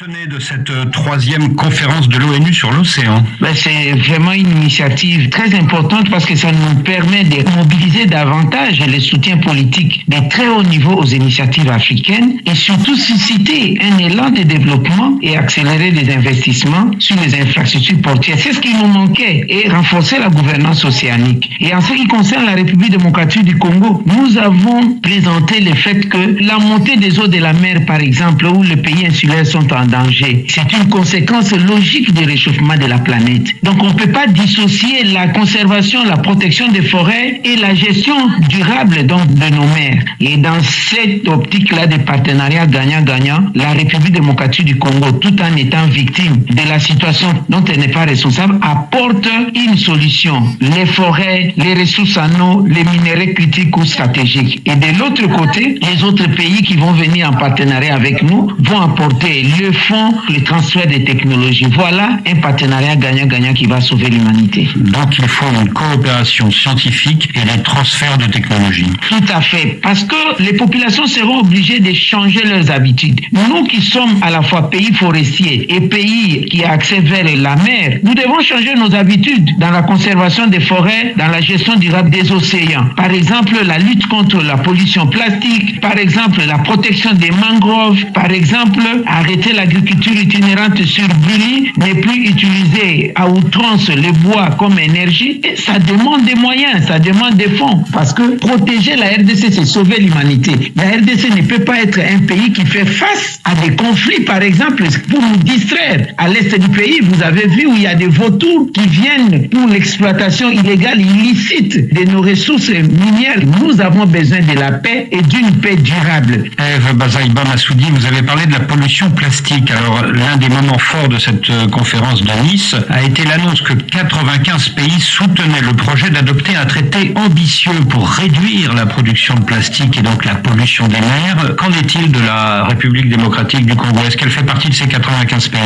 retenez de cette troisième conférence de l'ONU sur l'océan? C'est vraiment une initiative très importante parce que ça nous permet de mobiliser davantage les soutiens politiques de très haut niveau aux initiatives africaines et surtout susciter un élan de développement et accélérer les investissements sur les infrastructures portuaires. C'est ce qui nous manquait et renforcer la gouvernance océanique. Et en ce qui concerne la République démocratique du Congo, nous avons présenté le fait que la montée des eaux de la mer, par exemple, où les pays insulaires sont en danger, c'est une conséquence logique du réchauffement de la planète. Donc on ne peut pas dissocier la conservation, la protection des forêts et la gestion durable donc, de nos mers. Et dans cette optique-là des partenariats gagnant-gagnant, la République démocratique du Congo, tout en étant victime de la situation dont elle n'est pas responsable, apporte une solution. Les forêts, les ressources en eau, les minéraux critiques ou stratégiques. Et de l'autre côté, les autres pays qui vont venir en partenariat avec nous vont apporter le fonds, le transfert des technologies. Voilà un partenariat gagnant-gagnant qui va sauver l'humanité. Donc il faut une coopération scientifique et des transferts de technologies. Tout à fait. Parce que les populations seront obligées de changer leurs habitudes. Nous qui sommes à la fois pays forestiers et pays qui a accès vers la mer, nous devons changer nos habitudes dans la conservation des forêts, dans la gestion durable des océans. Par exemple, la lutte contre la pollution plastique, par exemple, la protection des mangroves, par exemple, arrêter l'agriculture itinérante sur brûlis, ne plus utiliser à outrance le bois comme énergie. Et ça demande des moyens, ça demande des fonds. Parce que protéger la RDC, c'est sauver l'humanité. La RDC ne peut pas être un pays qui fait face à des conflits, par exemple, pour nous distraire. À l'est du pays, vous avez vu où il y a des vautours qui viennent pour l'exploitation illégale, illicite de nos ressources minières. Nous avons besoin de la paix et d'une paix durable. Eve Bazaïba Massoudi, vous avez parlé de la pollution plastique. Alors, l'un des moments forts de cette conférence de Nice a été l'annonce que 95 pays soutenaient le projet d'adopter un traité ambitieux pour réduire la production de plastique et donc la pollution des mers. Qu'en est-il de la République démocratique du Congo? Est-ce qu'elle fait partie de ces 95 pays?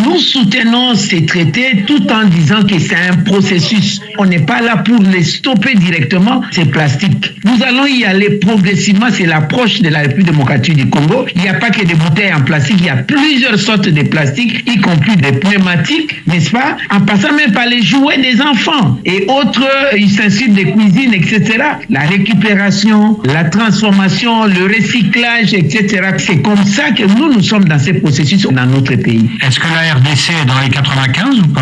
Nous soutenons ces traités tout en disant que c'est un processus. On n'est pas là pour les stopper directement, ces plastiques. Nous allons y aller progressivement, c'est l'approche de la République démocratique du Congo. Il n'y a pas que des bouteilles en plastique, il y a plusieurs sortes de plastiques, y compris des pneumatiques, n'est-ce pas? En passant même par les jouets des enfants et autres ustensiles de cuisine, etc. La récupération, la transformation, le recyclage, etc. C'est comme ça que nous sommes dans ces processus dans notre pays. Est-ce que la RDC est dans les 95 ou pas?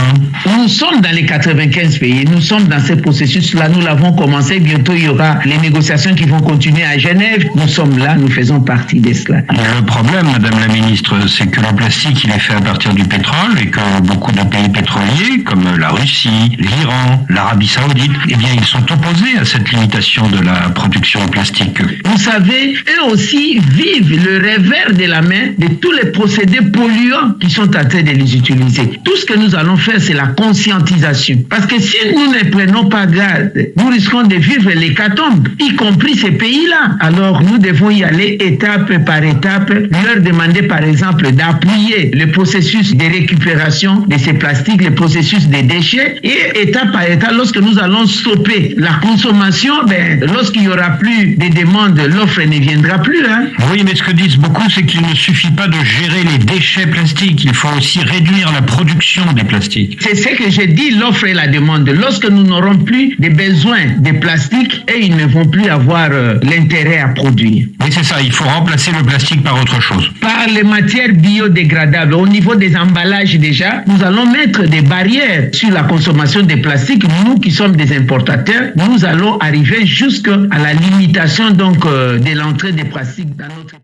Nous sommes dans les 95 pays. Nous sommes dans ces processus-là. Nous l'avons commencé. Bientôt, il y aura les négociations qui vont continuer à Genève. Nous sommes là. Nous faisons partie de cela. Le problème, Madame la Ministre, c'est que le plastique, il est fait à partir du pétrole et que beaucoup de pays pétroliers, comme la Russie, l'Iran, l'Arabie Saoudite, eh bien, ils sont opposés à cette limitation de la production de plastique. Vous savez, eux aussi vivent le revers de la main de tous les procédés polluants qui sont en train de les utiliser. Tout ce que nous allons faire, c'est la conscientisation. Parce que si nous ne prenons pas garde, nous risquons de vivre l'hécatombe, y compris ces pays-là. Alors, nous devons y aller étape par étape, leur demander, par exemple, d'appuyer le processus de récupération de ces plastiques, le processus des déchets, et étape par étape, lorsque nous allons stopper la consommation, lorsqu'il n'y aura plus de demandes, l'offre ne viendra plus. Oui, mais ce que disent beaucoup, c'est qu'il ne suffit pas de gérer les déchets plastiques, il faut aussi réduire la production des plastiques. C'est ce que j'ai dit, l'offre et la demande. Lorsque nous n'aurons plus de besoins de plastique, et ils ne vont plus avoir l'intérêt à produire. Oui, c'est ça, il faut remplacer le plastique par autre chose. Par les matières biodégradables. Au niveau des emballages déjà, nous allons mettre des barrières sur la consommation des plastiques. Nous qui sommes des importateurs, nous allons arriver jusqu'à la limitation donc de l'entrée des plastiques dans notre